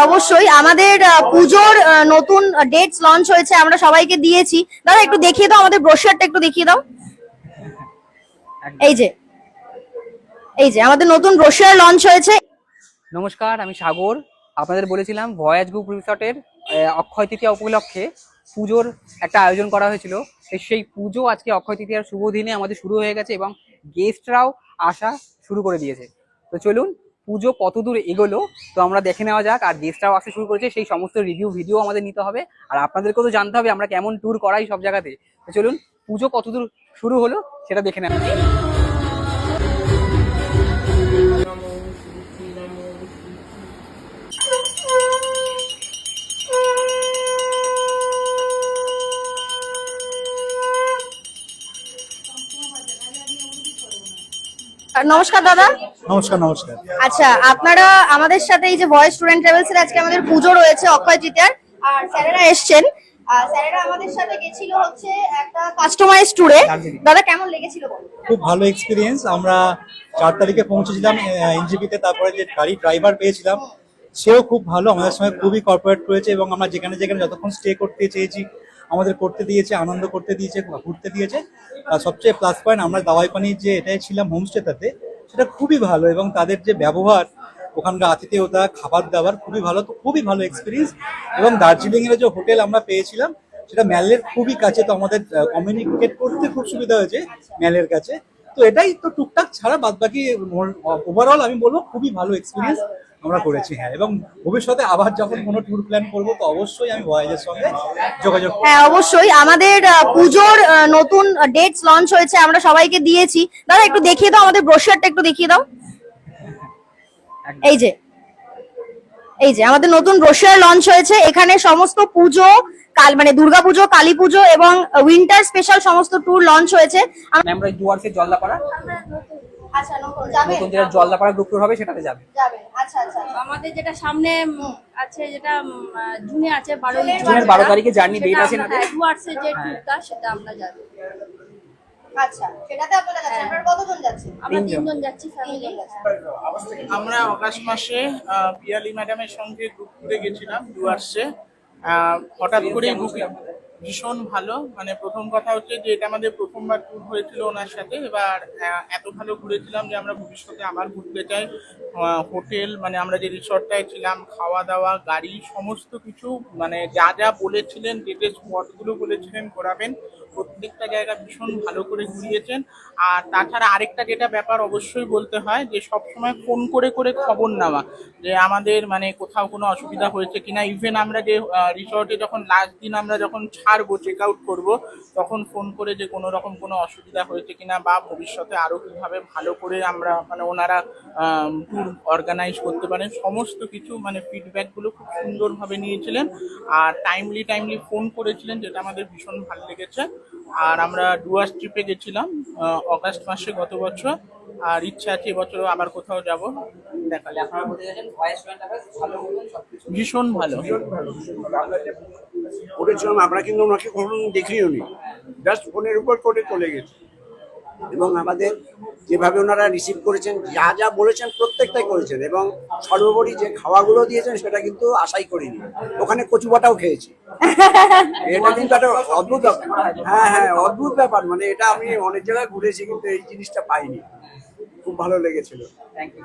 অবশ্যই আমাদের পুজোর নতুন ডেটস লঞ্চ হয়েছে, আমরা সবাইকে দিয়েছি। দাদা একটু দেখিয়ে দাও আমাদের ব্রোশারটা, একটু দেখিয়ে দাও। এই যে আমাদের নতুন ব্রোশার লঞ্চ হয়েছে। নমস্কার, আমি সাগর। আপনাদের বলেছিলাম ভয়েস গ্রুপ রিসর্টের অক্ষয় তৃতীয়া উপলক্ষে পুজোর একটা আয়োজন করা হয়েছিল। সেই পুজো আজকে অক্ষয় তৃতীয়ার শুভ দিনে আমাদের শুরু হয়ে গেছে এবং গেস্টরাও আসা শুরু করে দিয়েছে। তো চলুন পুজো কতদূর এগোলো তো আমরা দেখে নেওয়া যাক। আর গেস্টরাও আসতে শুরু করেছে, সেই সমস্ত রিভিউ ভিডিও আমাদের নিতে হবে, আর আপনাদেরকেও তো জানতে হবে আমরা কেমন ট্যুর করাই সব জায়গাতে। তো চলুন পুজো কতদূর শুরু হলো সেটা দেখে নেওয়া যাক। নমস্কার দাদা। নমস্কার। নমস্কার। আচ্ছা, আপনারা আমাদের সাথে এই যে ভয়েস স্টুডেন্ট ট্রাভেলস এর আজকে আমাদের পুজো রয়েছে অক্ষয় তৃতীয়ার, আর স্যারেরা এসেছেন। স্যারেরা আমাদের সাথে গেছিল হচ্ছে একটা কাস্টমাইজ ট্যুরে। দাদা কেমন লেগেছিল বলুন? খুব ভালো এক্সপিরিয়েন্স। আমরা 4 তারিখে পৌঁছেছিলাম এনজিপিতে, তারপরে যে গাড়ি ড্রাইভার পেয়েছিলাম সেও খুব ভালো, আমাদের সঙ্গে খুবই কর্পোরেট করেছে এবং আমরা যেখানে যেখানে যতক্ষণ স্টে করতে চেয়েছি আমাদের করতে দিয়েছে, আনন্দ করতে দিয়েছে, ঘুরতে দিয়েছে। আর সবচেয়ে প্লাস পয়েন্ট, আমরা দাওয়াই পানির যে এটাই ছিলাম হোমস্টেটাতে, সেটা খুবই ভালো এবং তাদের যে ব্যবহার, ওখানকার আতিথেয়তা, খাবার দাবার খুবই ভালো। তো খুবই ভালো এক্সপিরিয়েন্স। এবং দার্জিলিং এর যে হোটেল আমরা পেয়েছিলাম সেটা ম্যালের খুবই কাছে, তো আমাদের কমিউনিকেট করতে খুব সুবিধা হয়েছে ম্যালের কাছে। তো এটাই তো টুকটাক ছাড়া বাদ বাকি ওভারঅল আমি বলবো খুবই ভালো এক্সপিরিয়েন্স আমরা করেছি। হ্যাঁ, এবং ভবিষ্যতে আবার যখন কোনো ট্যুর প্ল্যান করবো তো অবশ্যই আমি ভয়েজের সঙ্গে যোগাযোগ করব। হ্যাঁ অবশ্যই, আমাদের পুজোর নতুন ডেটস লঞ্চ হয়েছে, আমরা সবাইকে দিয়েছি। দাদা একটু দেখিয়ে দাও আমাদের ব্রোশারটা, একটু দেখিয়ে দাও। এই যে আমাদের নতুন ব্রোশার লঞ্চ হয়েছে, এখানে সমস্ত পুজো, মানে দুর্গাপুজো, কালী পুজো এবং উইন্টার স্পেশাল সমস্ত ট্যুর লঞ্চ হয়েছে। আমরা ডুয়ার্সের জলদাপাড়া, আচ্ছা যাবে, নতুন যেটা জলদাপাড়া গ্রুপ ট্যুর হবে সেটাতে যাবে। আচ্ছা। আমাদের যেটা সামনে আছে, যেটা জুনে আছে, জুনের 12 তারিখে জার্নি ডেট আছে না, ডুয়ার্সের যে ট্যুরটা সেটা আমরা যাব। আচ্ছা, সেটাতে আপনারা যাচ্ছেন? আপনারা কতজন যাচ্ছেন? আমরা 3 জন যাচ্ছি, ফ্যামিলি। আমরা অগাস্ট মাসে পিয়ালি ম্যাডামের সঙ্গে গ্রুপ ট্যুরে গেছিলাম ডুয়ার্সে। হঠাৎ করেই ভীষণ ভালো। মানে প্রথম কথা হচ্ছে যে এটা আমাদের প্রথমবার ট্যুর হয়েছিল ওনার সাথে। এবার এত ভালো ঘুরেছিলাম যে আমরা ভবিষ্যতে আবার ঘুরতে চাই। হোটেল, মানে আমরা যে রিসর্টটায় ছিলাম, খাওয়া দাওয়া, গাড়ি, সমস্ত কিছু, মানে যা যা বলেছিলেন, যে যে স্পটগুলো বলেছিলেন ঘোরাবেন, প্রত্যেকটা জায়গা ভীষণ ভালো করে ঘুরিয়েছেন। আর তাছাড়া আরেকটা যেটা ব্যাপার অবশ্যই বলতে হয়, যে সবসময় ফোন করে করে খবর নেওয়া যে আমাদের মানে কোথাও কোনো অসুবিধা হয়েছে কিনা। ইভেন আমরা যে রিসর্টে যখন লাস্ট দিন আমরা যখন ছাড়বো, চেক আউট করবো, তখন ফোন করে যে কোনো রকম কোনো অসুবিধা হয়েছে কিনা, বা ভবিষ্যতে আরও কীভাবে ভালো করে আমরা মানে ওনারা ট্যুর অর্গানাইজ করতে পারেন, সমস্ত কিছু মানে ফিডব্যাকগুলো খুব সুন্দরভাবে নিয়েছিলেন। আর টাইমলি ফোন করেছিলেন, যেটা আমাদের ভীষণ ভালো লেগেছে। আর আমরা ডুয়ার্স ট্রিপে গেছিলাম অগাস্ট মাসে গত বছর, আর ইচ্ছা আছে এবছরও আবার কোথাও যাব। দেখালে আপনারা বলতে যাচ্ছেন ভয়েস ভালো, ভীষণ ভালো করেছিলাম আমরা, কিন্তু ওনাকে কখনো দেখিও নি, জাস্ট ফোনের উপর করে চলে গেছি। এবং আমাদের যেভাবে ওনারা রিসিভ করেছেন, যা যা বলেছেন প্রত্যেকটাই করেছেন, এবং সর্বোপরি যে খাওয়াগুলো দিয়েছেন সেটা কিন্তু আশাই করিনি। ওখানে কচুবাটাও খেয়েছি, এটা কিন্তু একটা অদ্ভুত ব্যাপার। হ্যাঁ, অদ্ভুত ব্যাপার। মানে এটা আমি অনেক জায়গায় ঘুরেছি কিন্তু এই জিনিসটা পাইনি। খুব ভালো লেগেছিল। Thank you.